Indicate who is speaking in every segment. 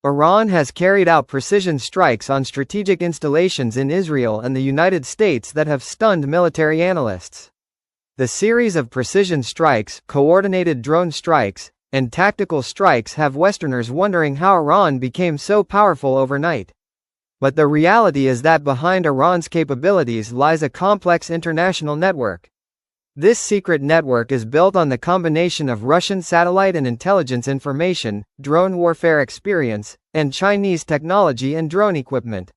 Speaker 1: Iran has carried out precision strikes on strategic installations in Israel and the United States that have stunned military analysts. The series of precision strikes, coordinated drone strikes, and tactical strikes have Westerners wondering how Iran became so powerful overnight. But the reality is that behind Iran's capabilities lies a complex international network. This secret network is built on the combination of Russian satellite and intelligence information, drone warfare experience, and Chinese technology and drone equipment.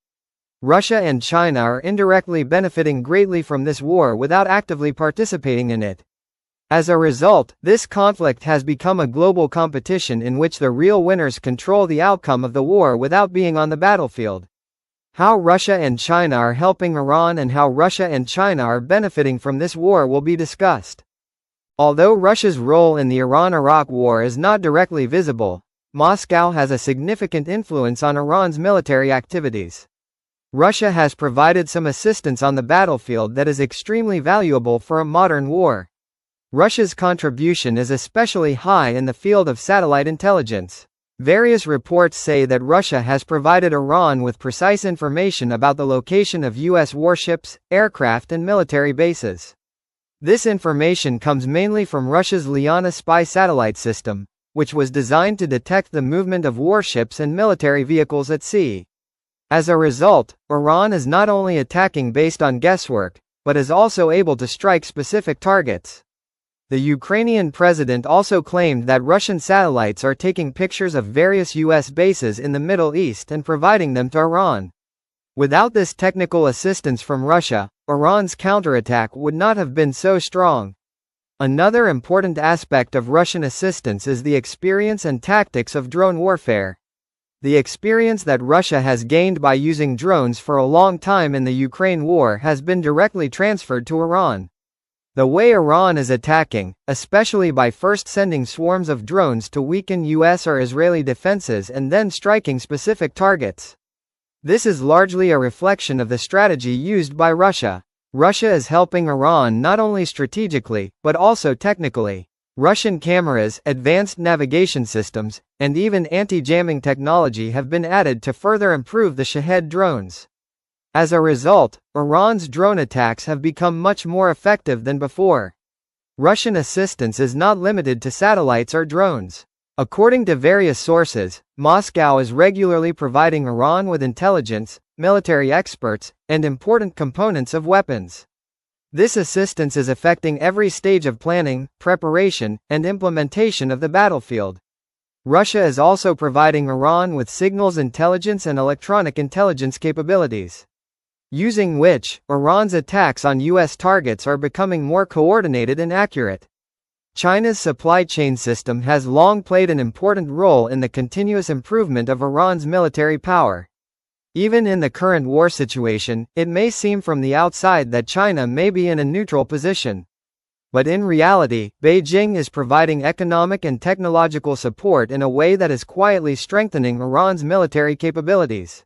Speaker 1: Russia and China are indirectly benefiting greatly from this war without actively participating in it. As a result, this conflict has become a global competition in which the real winners control the outcome of the war without being on the battlefield. How Russia and China are helping Iran and how Russia and China are benefiting from this war will be discussed. Although Russia's role in the Iran-Iraq war is not directly visible, Moscow has a significant influence on Iran's military activities. Russia has provided some assistance on the battlefield that is extremely valuable for a modern war. Russia's contribution is especially high in the field of satellite intelligence. Various reports say that Russia has provided Iran with precise information about the location of U.S. warships, aircraft and military bases. This information comes mainly from Russia's Liana spy satellite system, which was designed to detect the movement of warships and military vehicles at sea. As a result, Iran is not only attacking based on guesswork, but is also able to strike specific targets. The Ukrainian president also claimed that Russian satellites are taking pictures of various U.S. bases in the Middle East and providing them to Iran. Without this technical assistance from Russia, Iran's counterattack would not have been so strong. Another important aspect of Russian assistance is the experience and tactics of drone warfare. The experience that Russia has gained by using drones for a long time in the Ukraine war has been directly transferred to Iran. The way Iran is attacking, especially by first sending swarms of drones to weaken US or Israeli defenses and then striking specific targets. This is largely a reflection of the strategy used by Russia. Russia is helping Iran not only strategically, but also technically. Russian cameras, advanced navigation systems, and even anti-jamming technology have been added to further improve the Shahed drones. As a result, Iran's drone attacks have become much more effective than before. Russian assistance is not limited to satellites or drones. According to various sources, Moscow is regularly providing Iran with intelligence, military experts, and important components of weapons. This assistance is affecting every stage of planning, preparation, and implementation of the battlefield. Russia is also providing Iran with signals intelligence and electronic intelligence capabilities, using which, Iran's attacks on U.S. targets are becoming more coordinated and accurate. China's supply chain system has long played an important role in the continuous improvement of Iran's military power. Even in the current war situation, it may seem from the outside that China may be in a neutral position. But in reality, Beijing is providing economic and technological support in a way that is quietly strengthening Iran's military capabilities.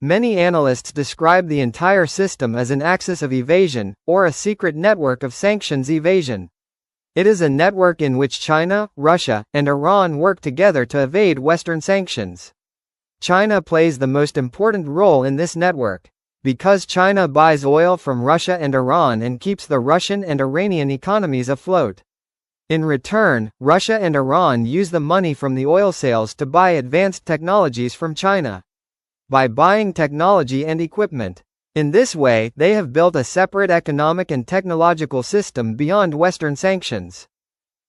Speaker 1: Many analysts describe the entire system as an axis of evasion, or a secret network of sanctions evasion. It is a network in which China, Russia, and Iran work together to evade Western sanctions. China plays the most important role in this network, because China buys oil from Russia and Iran and keeps the Russian and Iranian economies afloat. In return, Russia and Iran use the money from the oil sales to buy advanced technologies from China. By buying technology and equipment. In this way, they have built a separate economic and technological system beyond Western sanctions.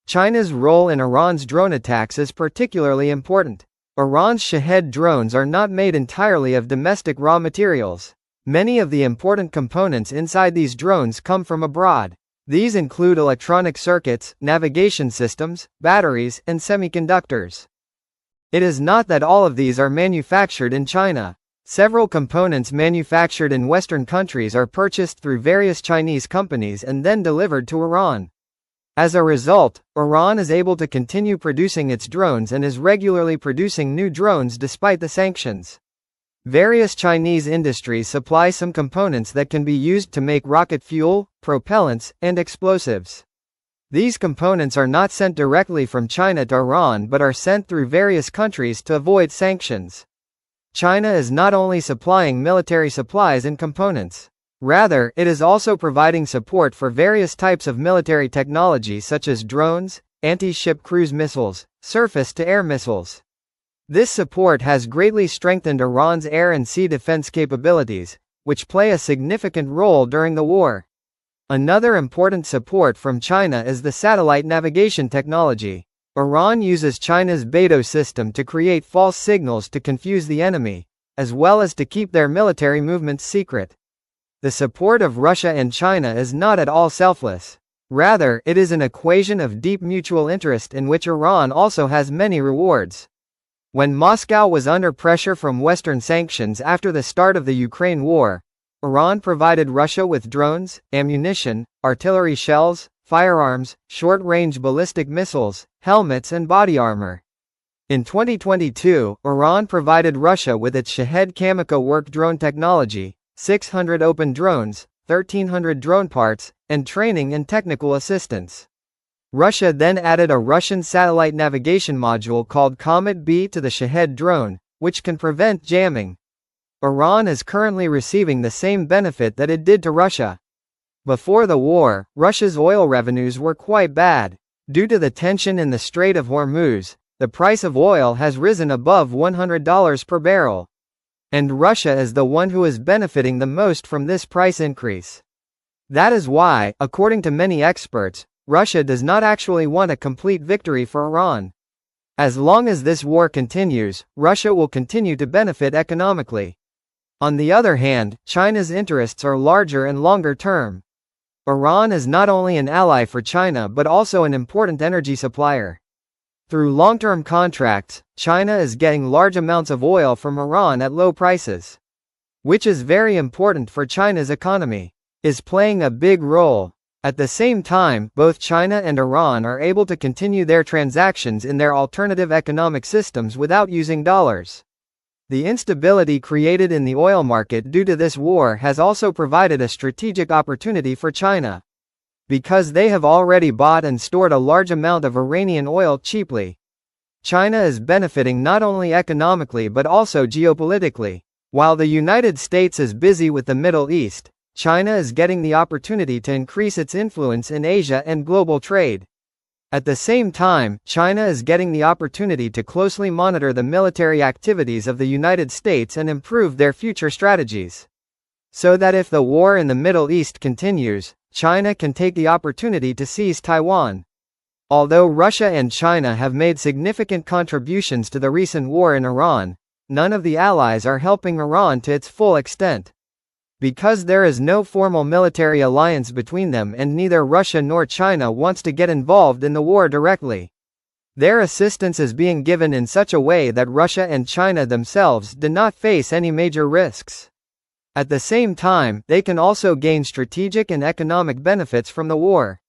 Speaker 1: China's role in Iran's drone attacks is particularly important. Iran's Shahed drones are not made entirely of domestic raw materials. Many of the important components inside these drones come from abroad. These include electronic circuits, navigation systems, batteries, and semiconductors. It is not that all of these are manufactured in China. Several components manufactured in Western countries are purchased through various Chinese companies and then delivered to Iran. As a result, Iran is able to continue producing its drones and is regularly producing new drones despite the sanctions. Various Chinese industries supply some components that can be used to make rocket fuel, propellants, and explosives. These components are not sent directly from China to Iran but are sent through various countries to avoid sanctions. China is not only supplying military supplies and components. Rather, it is also providing support for various types of military technology such as drones, anti-ship cruise missiles, surface-to-air missiles. This support has greatly strengthened Iran's air and sea defense capabilities, which play a significant role during the war. Another important support from China is the satellite navigation technology. Iran uses China's Beidou system to create false signals to confuse the enemy, as well as to keep their military movements secret. The support of Russia and China is not at all selfless. Rather, it is an equation of deep mutual interest in which Iran also has many rewards. When Moscow was under pressure from Western sanctions after the start of the Ukraine war, Iran provided Russia with drones, ammunition, artillery shells, firearms, short-range ballistic missiles, helmets and body armor. In 2022, Iran provided Russia with its Shahed Kamiko work drone technology, 600 open drones, 1,300 drone parts, and training and technical assistance. Russia then added a Russian satellite navigation module called Comet B to the Shahed drone, which can prevent jamming. Iran is currently receiving the same benefit that it did to Russia. Before the war, Russia's oil revenues were quite bad. Due to the tension in the Strait of Hormuz, the price of oil has risen above $100 per barrel. And Russia is the one who is benefiting the most from this price increase. That is why, according to many experts, Russia does not actually want a complete victory for Iran. As long as this war continues, Russia will continue to benefit economically. On the other hand, China's interests are larger and longer term. Iran is not only an ally for China but also an important energy supplier. Through long-term contracts, China is getting large amounts of oil from Iran at low prices, which is very important for China's economy, is playing a big role. At the same time, both China and Iran are able to continue their transactions in their alternative economic systems without using dollars. The instability created in the oil market due to this war has also provided a strategic opportunity for China. Because they have already bought and stored a large amount of Iranian oil cheaply. China is benefiting not only economically but also geopolitically. While the United States is busy with the Middle East, China is getting the opportunity to increase its influence in Asia and global trade. At the same time, China is getting the opportunity to closely monitor the military activities of the United States and improve their future strategies. So that if the war in the Middle East continues, China can take the opportunity to seize Taiwan. Although Russia and China have made significant contributions to the recent war in Iran, none of the allies are helping Iran to its full extent. Because there is no formal military alliance between them and neither Russia nor China wants to get involved in the war directly. Their assistance is being given in such a way that Russia and China themselves do not face any major risks. At the same time, they can also gain strategic and economic benefits from the war.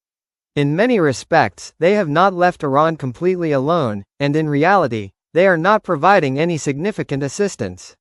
Speaker 1: In many respects, they have not left Iran completely alone, and in reality, they are not providing any significant assistance.